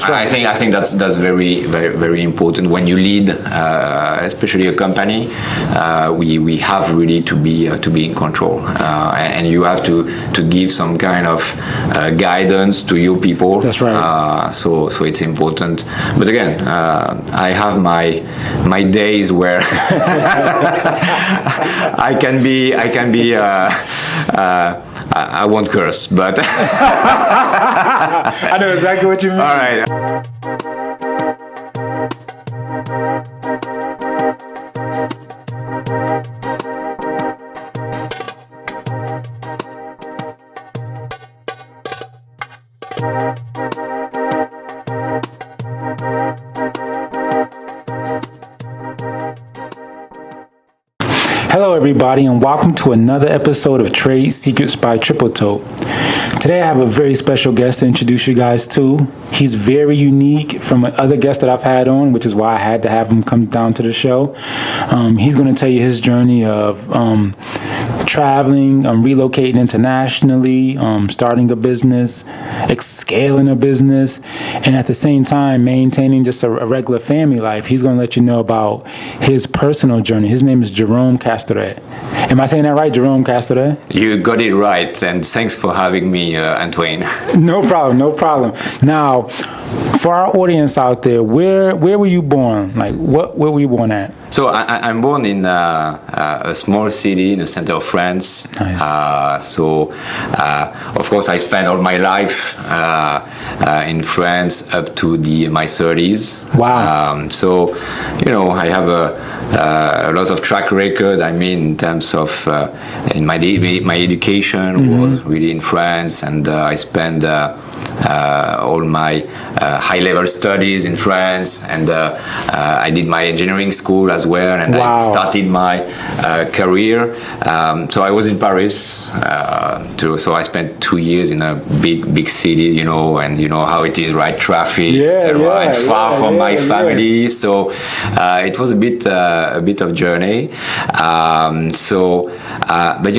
right. I think that's very, very, very important when you lead, especially a company. We have really to be in control, and you have to give some kind of guidance to your people. That's right. So it's important. But again, I have my days where I can be. I won't curse, but I know exactly what you mean. All right. Hello everybody and welcome to another episode of Trade Secrets by Tripletote. Today I have a very special guest to introduce you guys to. He's very unique from other guests that I've had on, which is why I had to have him come down to the show. He's going to tell you his journey of traveling, relocating internationally, starting a business, scaling a business, and at the same time maintaining just a regular family life. He's going to let you know about his personal journey. His name is Jerome Casteret. Am I saying that right, Jerome Casteret? You got it right, and thanks for having me, Antwaine. No problem, no problem. Now, for our audience out there, where were you born? Like, where were you born at? So I'm born in a small city in the center of France. Nice. Of course, I spent all my life in France up to my 30s. Wow. I have a lot of track record. I mean, in terms of in my education was really in France, and I spent all my high-level studies in France, and I did my engineering school as well, and wow. I started my career. So I was in Paris, so I spent 2 years in a big city, and you know how it is, right? Traffic, etc., and far from my family. So it was a bit of journey. But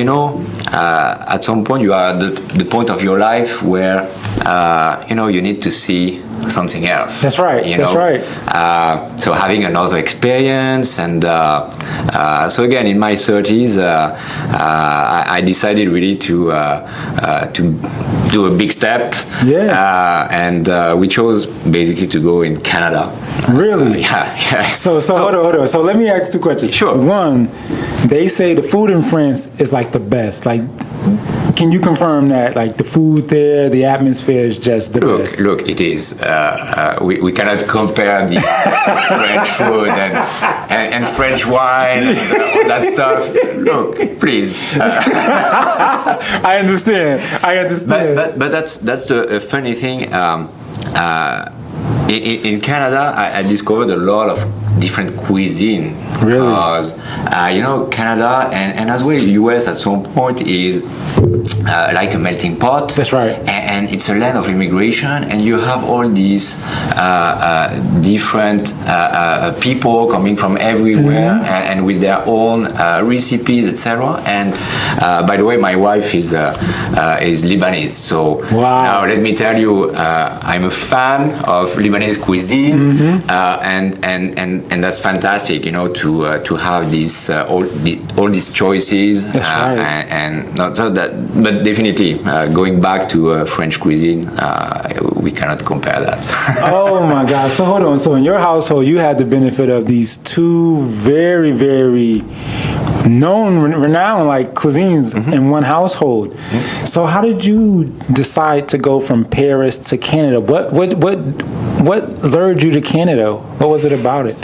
at some point you are at the point of your life where you need to see something else. That's right. That's right. So having another experience, and so again in my 30s, I decided really to do a big step. Yeah. And we chose basically to go in Canada. Really? Yeah. So hold on. So let me ask 2 questions. Sure. One, they say the food in France is like the best. Like, can you confirm that? Like the food there, the atmosphere is just the best. Look, it is. We cannot compare the French food and French wine and all that stuff. Look, please. I understand. But that's the funny thing. In Canada, I discovered a lot of different cuisine. Really? Because Canada and as well US at some point is like a melting pot. That's right. And it's a land of immigration, and you have all these different people coming from everywhere, and with their own recipes, etc. And by the way, my wife is Lebanese, so wow. Now let me tell you, I'm a fan of Lebanese cuisine, and that's fantastic, to have these all these choices. That's right. And not so that, but definitely going back to French cuisine, we cannot compare that. Oh my God! So hold on. So in your household, you had the benefit of these 2 very, very renowned like cuisines in one household. So how did you decide to go from Paris to Canada? What lured you to Canada? What was it about it?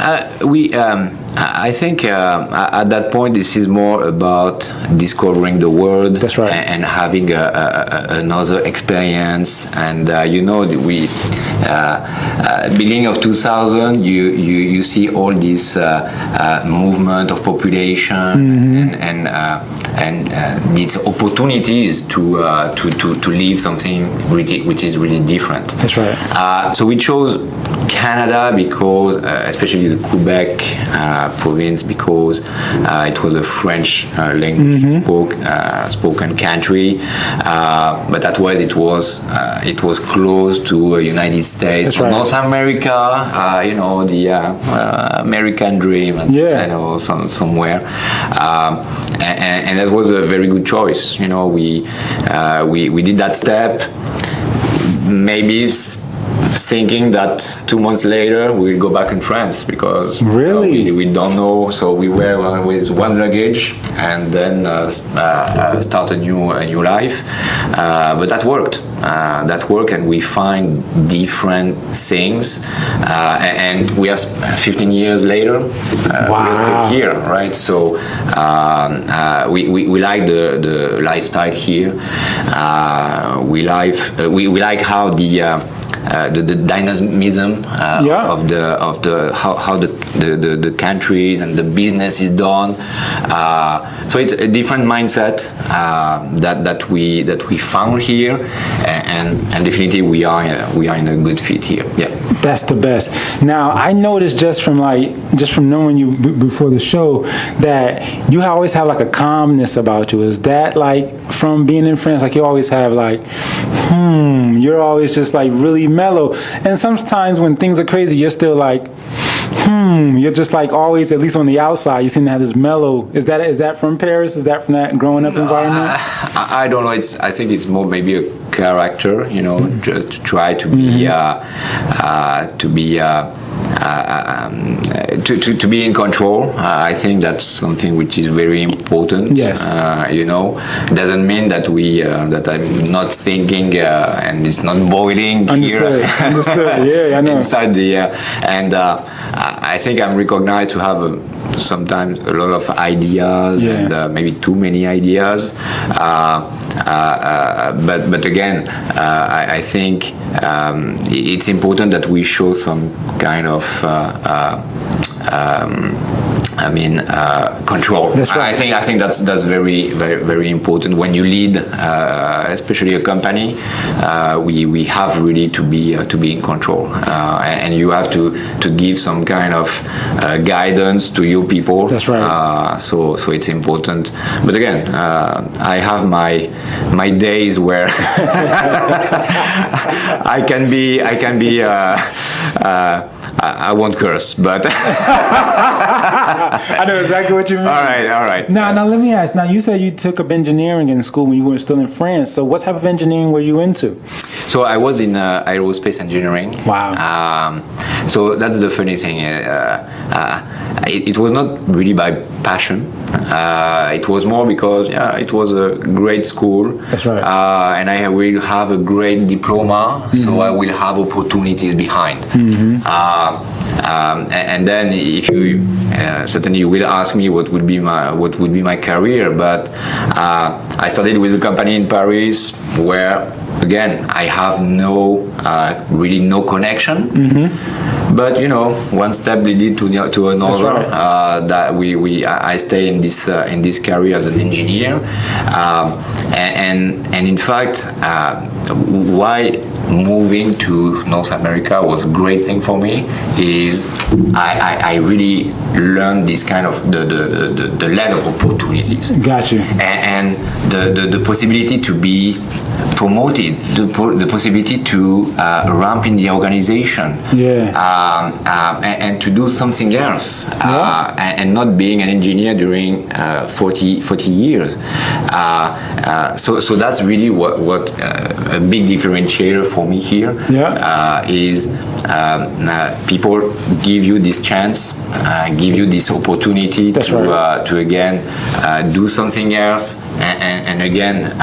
I think at that point this is more about discovering the world. That's right. And having another experience. And we beginning of 2000, you see all this movement of population and these opportunities to live something which is really different. That's right. So we chose Canada because, especially the Quebec province, because it was a French language spoken country, but it was close to United States, That's right. North America, the American dream, and, somewhere, and that was a very good choice. We did that step, maybe thinking that 2 months later we'll go back in France, because really we don't know. So we were with one luggage and then start a new life. But that worked. And we find different things. And we are 15 years later. We're still here, right? So we like the lifestyle here. We like how the dynamism of how the countries and the business is done. So it's a different mindset that we found here, and definitely we are in a good fit here. Yeah, that's the best. Now I noticed just from knowing you before the show that you always have like a calmness about you. Is that like from being in France? Like you always have like, you're always just like really mellow. And sometimes when things are crazy, you're still like, you're just like always, at least on the outside, you seem to have this mellow. Is that from Paris? Is that from that growing up environment? I don't know. I think it's more maybe a character, to try to be to be in control. I think that's something which is very important. Yes. Doesn't mean that that I'm not thinking and it's not boiling Understood. here. Understood. Yeah, I know. Inside the and I think I'm recognized to have sometimes a lot of ideas and maybe too many ideas. But again, I think it's important that we show some kind of control. That's right. I think that's very, very, very important when you lead, especially a company. We have really to be in control, and you have to give some kind of guidance to your people. That's right. So it's important. But again, I have my days where I can be. I won't curse, but I know exactly what you mean. All right. Now let me ask. Now you said you took up engineering in school when you were still in France. So what type of engineering were you into? So I was in aerospace engineering. Wow. So that's the funny thing. It was not really by passion. It was more because it was a great school. That's right. And I will have a great diploma, so I will have opportunities behind. And then if you certainly you will ask me what would be my career, but I started with a company in Paris where again I have really no connection. But one step leaded to another. Right. That I stay in this career as an engineer, and in fact, why moving to North America was a great thing for me is I really learned this kind of the land of opportunities. Got you. And the possibility to be promoted, the possibility to ramp in the organization. And to do something else, and not being an engineer during 40 years. So that's really what a big differentiator for me here is people give you this chance, give you this opportunity to again do something else, and again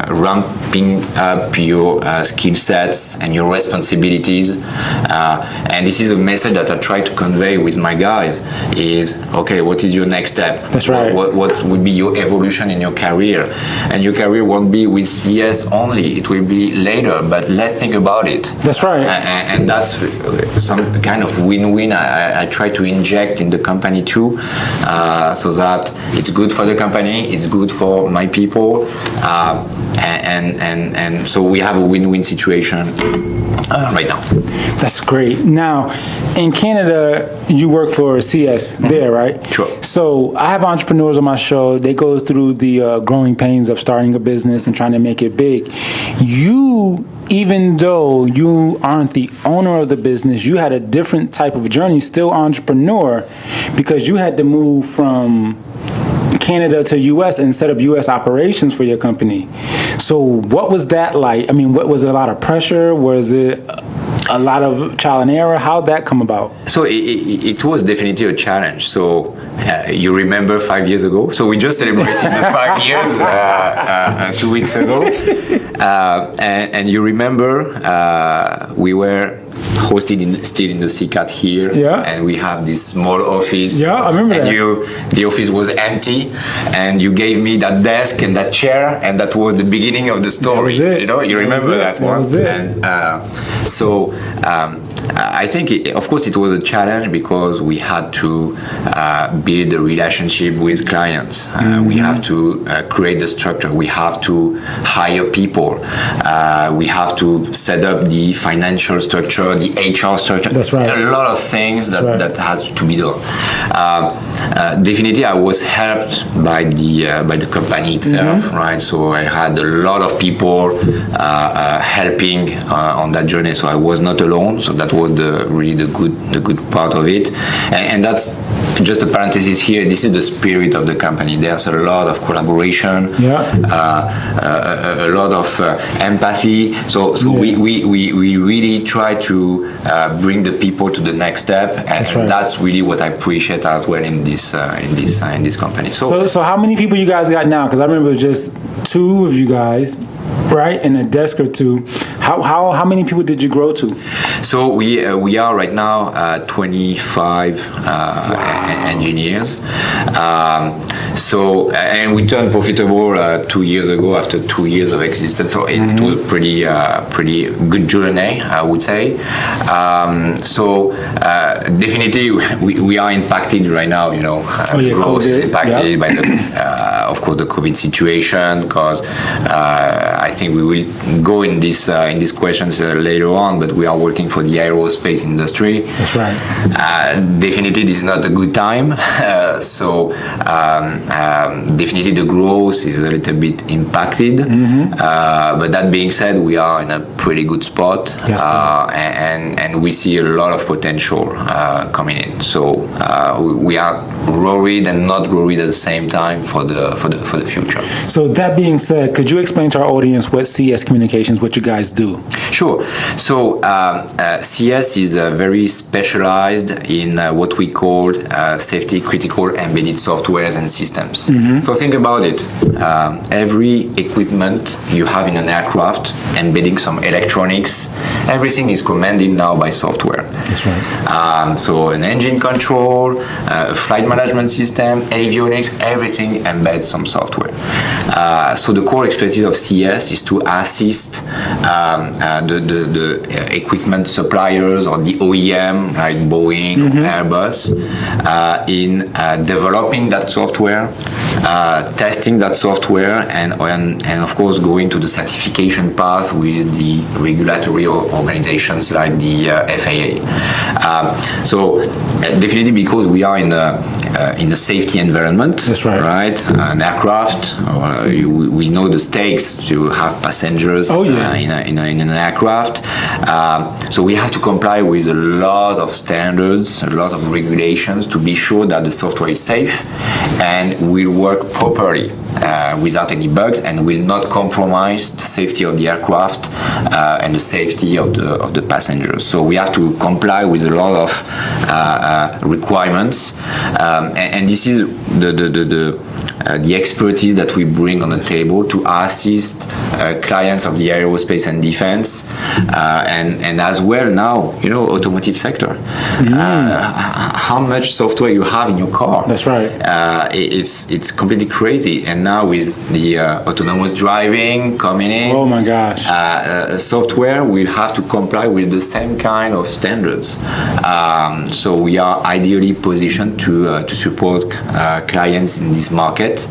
ramping up your skill sets and your responsibilities. And this is a message that I try to convey with my guys is, okay, what is your next step? That's right. What would be your evolution in your career? And your career won't be with CS only, it will be later, but let's think about it. That's right. And that's some kind of win-win I try to inject in the company too, so that it's good for the company, it's good for my people, and so we have a win-win situation right now. That's great. Now, in Canada, you work for CS there, right? Sure. So I have entrepreneurs on my show. They go through the growing pains of starting a business and trying to make it big. You even though you aren't the owner of the business, you had a different type of journey, still entrepreneur, because you had to move from Canada to U.S. and set up U.S. operations for your company. So what was that like? I mean, what was it, a lot of pressure? Was it a lot of trial and error? How'd that come about? So it was definitely a challenge. So you remember 5 years ago? So we just celebrated the 5 years 2 weeks ago. And you remember we were hosted still in the CCAT here, and we have this small office. Yeah, I remember that. The office was empty, and you gave me that desk and that chair, and that was the beginning of the story. That was it. You know, you remember that one. That was it. And so I think, of course, it was a challenge because we had to build a relationship with clients. We have to create the structure. We have to hire people. We have to set up the financial structure, the HR structure. That's right. A lot of things that has to be done. Definitely, I was helped by the company itself, right? So I had a lot of people helping on that journey. So I was not alone. So that was really the good part of it. And that's just a parenthesis here. This is the spirit of the company. There's a lot of collaboration, a lot of empathy. So we really try to bring the people to the next step, and that's really what I appreciate as well in this company. So how many people you guys got now? Because I remember just two of you guys, right, and a desk or two. How many people did you grow to? So we are right now 25 engineers. So and we turned profitable 2 years ago after 2 years of existence. So it was pretty good journey, I would say. So definitely we are impacted right now. You know, growth is impacted by the of course the COVID situation, because I think we will go in this questions later on, but we are working for the aerospace industry. That's right. Definitely this is not a good time. So definitely the growth is a little bit impacted. But that being said, we are in a pretty good spot, and we see a lot of potential coming in. So we are worried and not worried at the same time for the future. So that being said, could you explain to our audience what CS Communications, what you guys do? Sure. So CS is very specialized in what we call safety critical embedded softwares and systems. So think about it. Every equipment you have in an aircraft embedding some electronics, everything is commanded now by software. That's right. So an engine control, a flight management system, avionics, everything embeds some software. So the core expertise of CS is to assist the equipment suppliers or the OEM like Boeing or Airbus in developing that software, testing that software, and of course going to the certification path with the regulatory organizations like the FAA. So definitely because we are in a safety environment. That's right. Right? An aircraft, we know the stakes to have passengers in an aircraft. So we have to comply with a lot of standards, a lot of regulations to be sure that the software is safe and will work properly without any bugs and will not compromise the safety of the aircraft and the safety of the passengers. So we have to comply with a lot of requirements, and this is the expertise that we bring on the table to assist clients of the aerospace and defense, and as well now, automotive sector. How much software you have in your car? That's right. It's completely crazy. And now with the autonomous driving coming in, oh my gosh, software will have to comply with the same kind of standards. So we are ideally positioned to support clients in this market,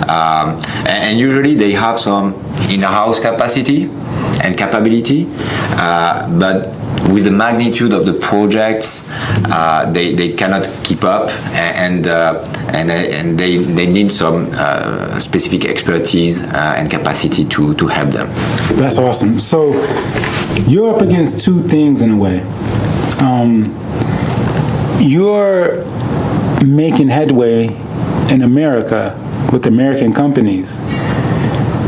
and usually they have some in-house capacity and capability, but with the magnitude of the projects, they cannot keep up, and they need some specific expertise and capacity to help them. That's awesome. So you're up against two things in a way. You're making headway in America with American companies.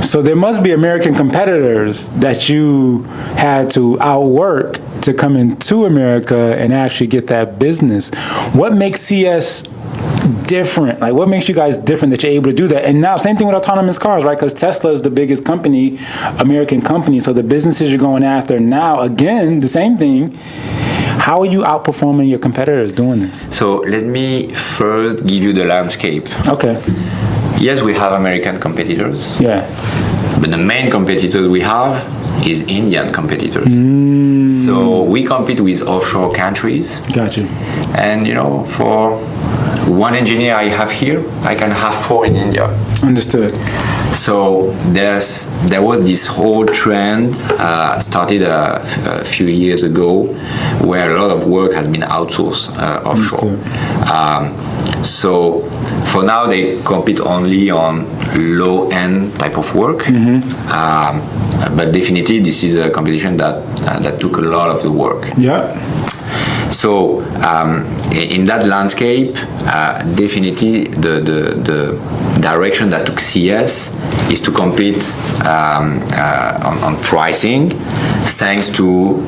So there must be American competitors that you had to outwork to come into America and actually get that business. What makes CS different? Like, what makes you guys different that you're able to do that? And now, same thing with autonomous cars, right? Because Tesla is the biggest company, American company. So the businesses you're going after now, again, the same thing. How are you outperforming your competitors doing this? So let me first give you the landscape. Okay. Yes, we have American competitors. Yeah. But the main competitors we have is Indian competitors. So we compete with offshore countries. Gotcha. And for one engineer I have here, I can have 4 in India. Understood. So there was this whole trend started a few years ago, where a lot of work has been outsourced offshore. So for now they compete only on low-end type of work, but definitely this is a competition that took a lot of the work. Yeah. So in that landscape, definitely the direction that took CS is to compete on pricing, thanks to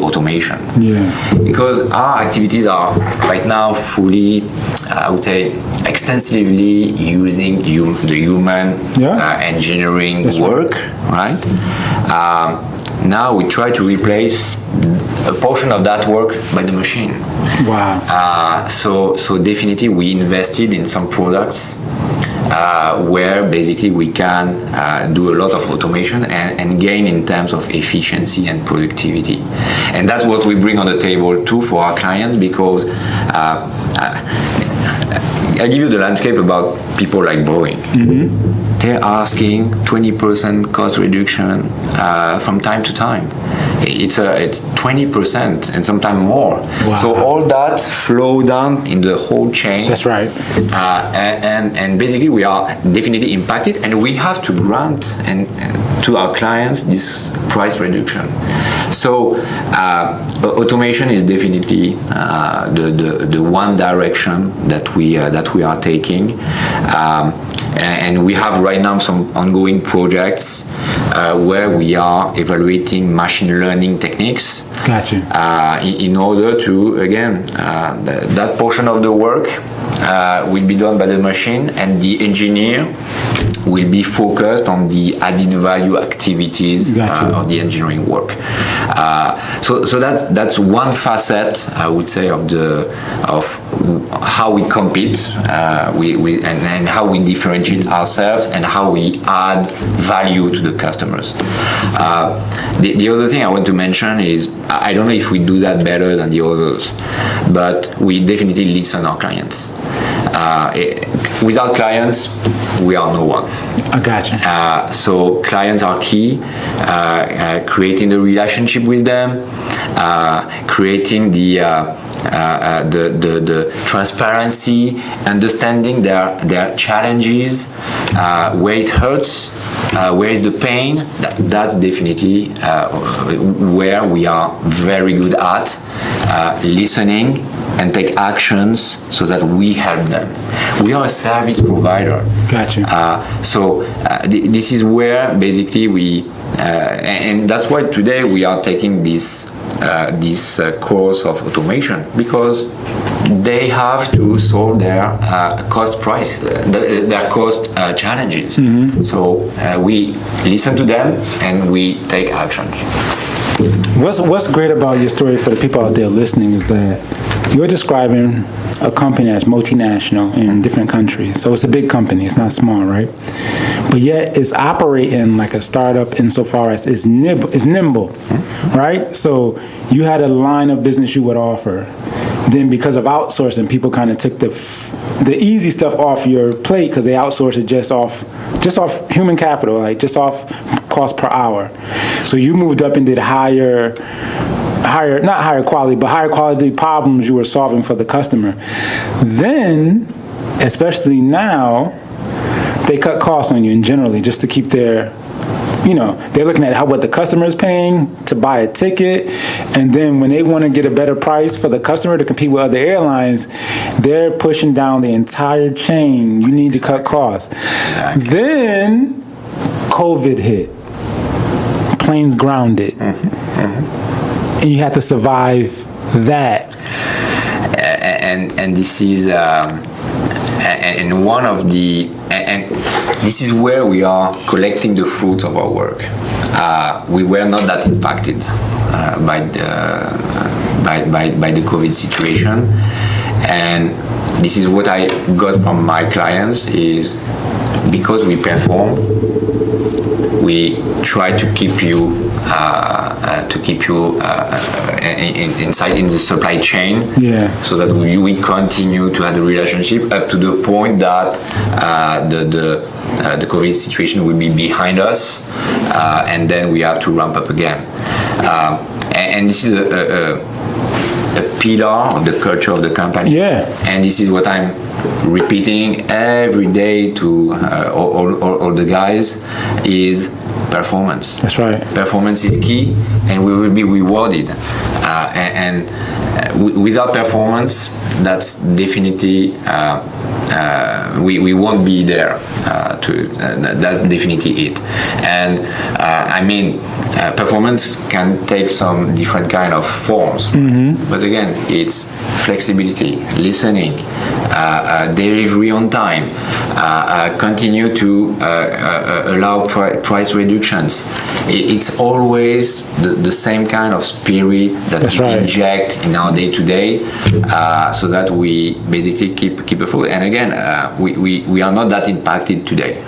automation. Yeah. Because our activities are right now fully, I would say, extensively using the human engineering That's work, right? Now we try to replace a portion of that work by the machine. Wow. So definitely we invested in some products where basically we can do a lot of automation and gain in terms of efficiency and productivity. And that's what we bring on the table too for our clients, because I give you the landscape about people like Boeing. They're asking 20% cost reduction from time to time. It's 20% and sometimes more. Wow. So all that flow down in the whole chain. That's right. And basically we are definitely impacted, and we have to grant to our clients this price reduction. So automation is definitely the one direction that we are taking. And we have right now some ongoing projects where we are evaluating machine learning techniques. Gotcha. In order to, again, that portion of the work will be done by the machine, and the engineer will be focused on the added value activities of the engineering work. So that's one facet, I would say, of how we compete, and how we differentiate ourselves and how we add value to the customers. The other thing I want to mention is, I don't know if we do that better than the others, but we definitely listen to our clients. Without clients, we are no one. I gotcha. So clients are key. Creating the relationship with them, creating the transparency, understanding their challenges, where it hurts, where is the pain. That's definitely where we are very good at listening and take actions so that we help them. We are a service provider. Gotcha. This is where basically we, and that's why today we are taking this course of automation, because they have to solve their cost challenges. So we listen to them and we take actions. What's great about your story for the people out there listening is that you're describing a company that's multinational in different countries. So it's a big company, it's not small, right? But yet it's operating like a startup insofar as it's nimble, right? So you had a line of business you would offer. then because of outsourcing, people kind of took the easy stuff off your plate because they outsourced it just off human capital, like just off cost per hour. So you moved up and did higher, not higher quality, but higher quality problems you were solving for the customer. Then, especially now, they cut costs on you and generally just to keep their, they're looking at what the customer is paying to buy a ticket. And then when they want to get a better price for the customer to compete with other airlines, they're pushing down the entire chain. You need to cut costs. Exactly. Then COVID hit. Planes grounded. And you have to survive that. And this is and one of the and this is where we are collecting the fruits of our work. We were not that impacted by the COVID situation, and this is what I got from my clients is because we perform, we try to keep you inside in the supply chain, so that we continue to have the relationship up to the point that the COVID situation will be behind us, and then we have to ramp up again. And this is a pillar of the culture of the company. And this is what I'm repeating every day to all the guys is performance. That's right. Performance is key, and we will be rewarded. Without performance, that's definitely we won't be there. That's definitely it. And performance can take some different kind of forms. But again, it's flexibility, listening, delivery on time, continue to allow price reductions. It's always the same kind of spirit that we inject in our day-to-day, so that we basically keep afloat. And again, we are not that impacted today.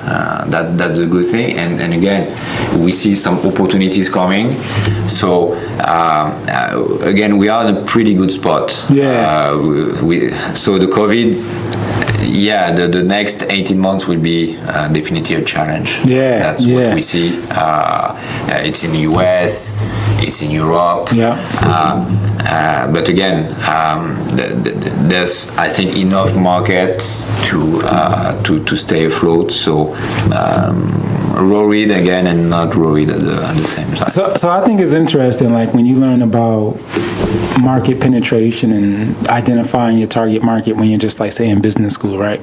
That's a good thing. And again, we see some opportunities coming. So again, we are in a pretty good spot. So the COVID, the next 18 months will be definitely a challenge. That's what we see. It's in the US, it's in Europe. But again, there's, I think, enough market to stay afloat. So worried again and not worried at the same time. So I think it's interesting, like when you learn about market penetration and identifying your target market when you're just like, say, in business school, right?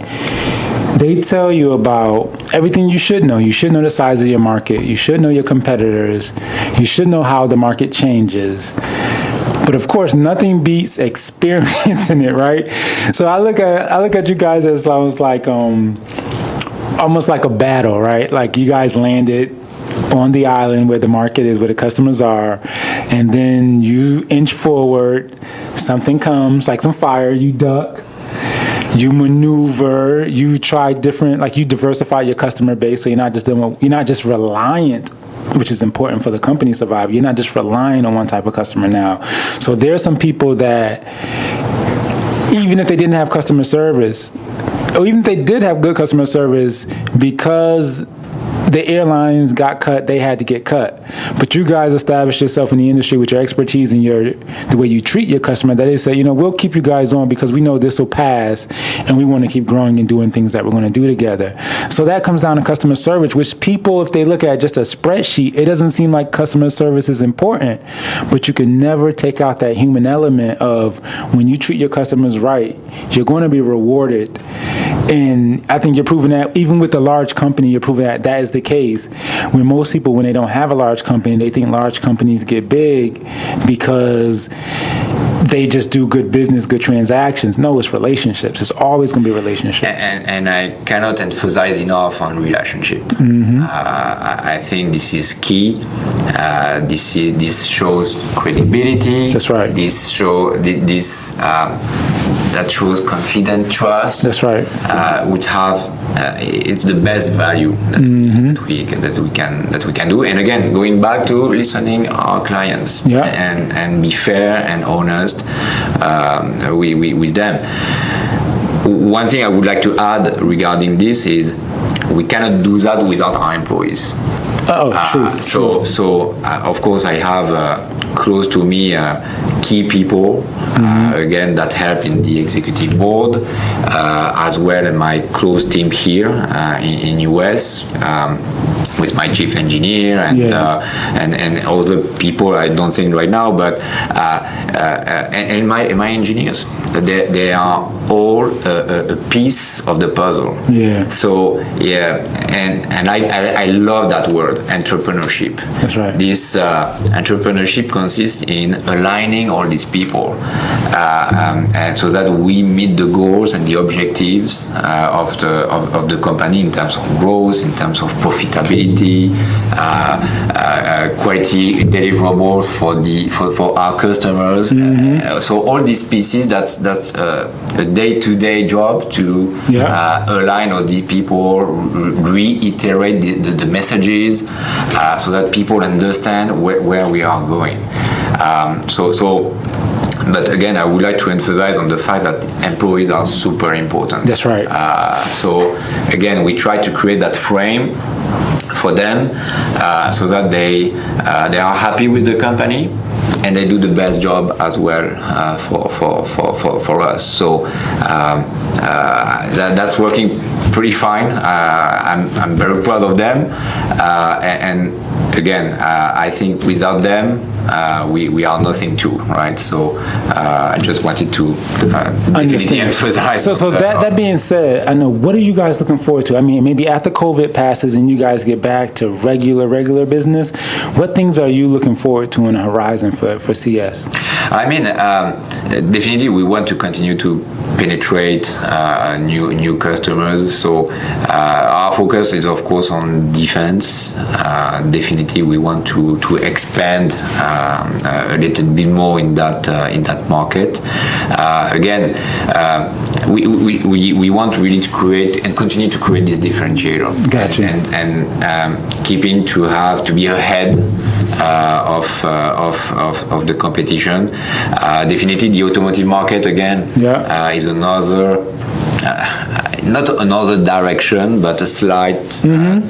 They tell you about everything you should know. You should know the size of your market. You should know your competitors. You should know how the market changes. But of course, nothing beats experiencing it, right? So I look at you guys as almost like a battle, right? Like you guys landed on the island where the market is, where the customers are, and then you inch forward, something comes, like some fire, you duck, you maneuver, you try different, like you diversify your customer base, so you're not just reliant, which is important for the company to survive. You're not just relying on one type of customer now. So there are some people that, even if they didn't have customer service, or even if they did have good customer service, because the airlines got cut, they had to get cut. But you guys established yourself in the industry with your expertise and the way you treat your customer, that they say, we'll keep you guys on because we know this will pass and we want to keep growing and doing things that we're going to do together. So that comes down to customer service, which people, if they look at just a spreadsheet, it doesn't seem like customer service is important, but you can never take out that human element of when you treat your customers right, you're going to be rewarded. And I think you're proving that even with a large company, you're proving that is the case. When most people, when they don't have a large company, they think large companies get big because they just do good business, good transactions. No, it's relationships. It's always going to be relationships. And I cannot emphasize enough on relationship. I think this is key. This shows credibility. That's right. This that shows confidence, trust. That's right. Which have it's the best value that we can do. And again, going back to listening our clients and be fair and honest with them. One thing I would like to add regarding this is we cannot do that without our employees. True. So of course, I have close to me key people, again, that help in the executive board, as well as my close team here in US. With my chief engineer and other people I don't think right now, but and my engineers, they are all a piece of the puzzle. So and I love that word, entrepreneurship. That's right. This entrepreneurship consists in aligning all these people, and so that we meet the goals and the objectives of the company in terms of growth, in terms of profitability. Quality deliverables for our customers. So all these pieces, that's a day-to-day job to align all these people, reiterate the messages, so that people understand where we are going. But again, I would like to emphasize on the fact that employees are super important. That's right. So again, we try to create that frame for them, so that they are happy with the company and they do the best job as well for us. So that's working pretty fine. I'm very proud of them, and again, I think without them, we are nothing too, right? So I just wanted to definitely emphasize. So that being said, I know, what are you guys looking forward to? I mean, maybe after COVID passes and you guys get back to regular business, what things are you looking forward to on the horizon for CS? I mean, definitely we want to continue to penetrate new customers. So our focus is of course on defense. Definitely we want to expand a little bit more in that market. Again, we want really to create and continue to create this differentiator. Gotcha. And keeping to be ahead of the competition. Definitely the automotive market again is another not another direction, but a slight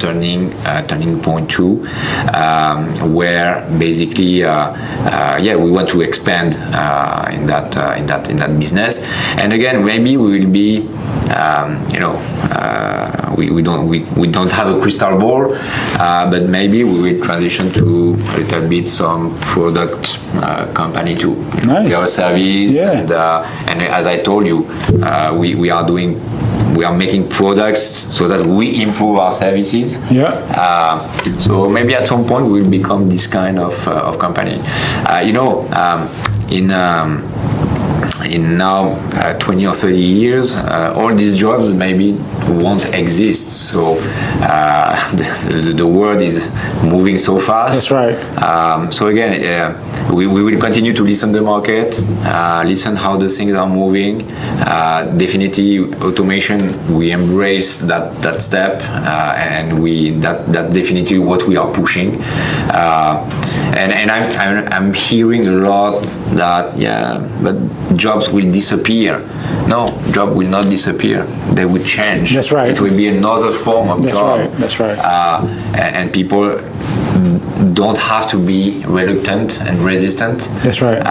turning point too, where basically we want to expand in that business. And again, maybe we will be we don't have a crystal ball, but maybe we will transition to a little bit some product company too. Nice. We have a service, and as I told you, we are making products so that we improve our services. So maybe at some point we'll become this kind of company. In now 20 or 30 years, all these jobs maybe won't exist. So the world is moving so fast. That's right. So again, we will continue to listen to the market, listen how the things are moving. Definitely automation, we embrace that step, and that's definitely what we are pushing. And I'm hearing a lot that but jobs will disappear. No, job will not disappear. They will change. That's right. It will be another form of job. That's right. And people don't have to be reluctant and resistant. That's right.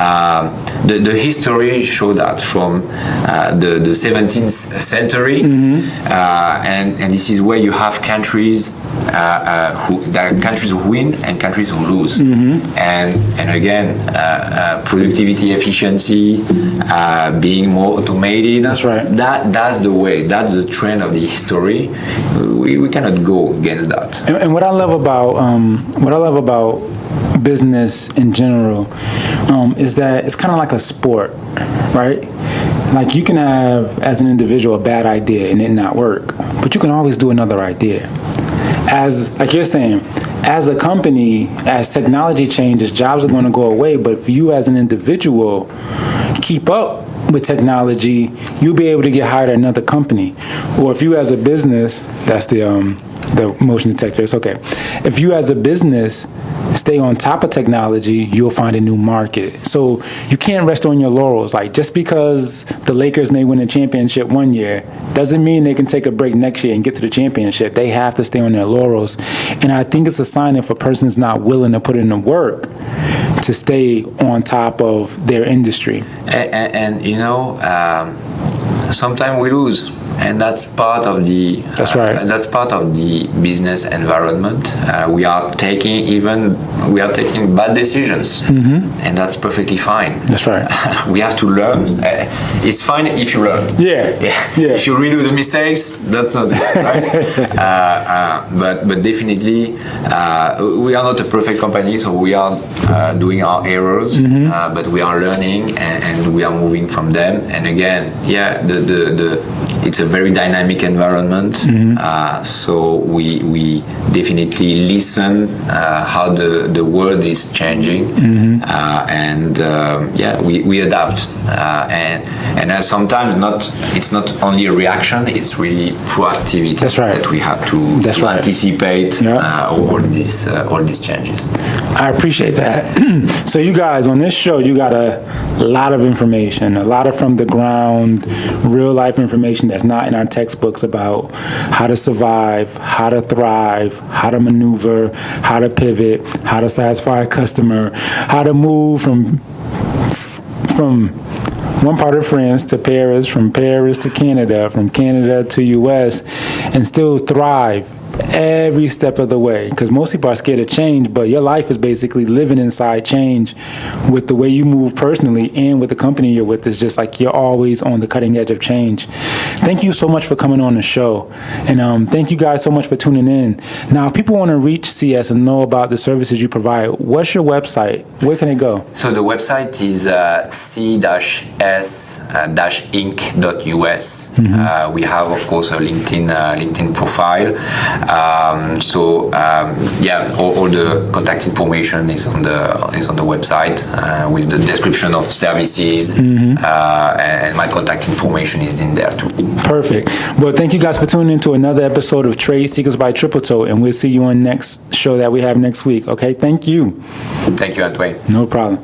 The history show that from the 17th century, and this is where you have countries who win and countries who lose. And again, productivity, efficiency, being more automated. That's right. That's the way. That's the trend of the history. We cannot go against that. And what I love about business in general is that it's kind of like a sport, right? Like you can have, as an individual, a bad idea and it not work, but you can always do another idea. As like you're saying, as a company, as technology changes, jobs are going to go away, but for you as an individual, keep up with technology, you'll be able to get hired at another company. Or if you as a business, that's the motion detector, it's okay. If you as a business stay on top of technology, you'll find a new market. So you can't rest on your laurels. Like, just because the Lakers may win a championship one year doesn't mean they can take a break next year and get to the championship. They have to stay on their laurels. And I think it's a sign if a person's not willing to put in the work to stay on top of their industry. And you know, sometimes we lose. And that's part of the that's part of the business environment. We are taking bad decisions, and that's perfectly fine. That's right. We have to learn. It's fine if you learn. Yeah. If you redo the mistakes, that's not good, right? But definitely, we are not a perfect company, so we are doing our errors, but we are learning and we are moving from them. And again, it's a very dynamic environment, so we definitely listen how the world is changing, and we adapt, and sometimes it's not only a reaction, it's really proactivity. That's right. That we have to anticipate all these changes. I appreciate that. So you guys, on this show, you got a lot of information, a lot of from the ground, real life information that's not in our textbooks about how to survive, how to thrive, how to maneuver, how to pivot, how to satisfy a customer, how to move from one part of France to Paris, from Paris to Canada, from Canada to US, and still thrive every step of the way. Because most people are scared of change, but your life is basically living inside change with the way you move personally and with the company you're with. It's just like you're always on the cutting edge of change. Thank you so much for coming on the show. And thank you guys so much for tuning in. Now, if people want to reach CS and know about the services you provide, what's your website? Where can they go? So the website is c-s-inc.us. We have, of course, a LinkedIn profile. All the contact information is on the website with the description of services, and my contact information is in there too. Perfect. Well, thank you guys for tuning in to another episode of Trade Secrets by Tripletote, and we'll see you on next show that we have next week. Okay, thank you. Thank you, Antwaine. No problem.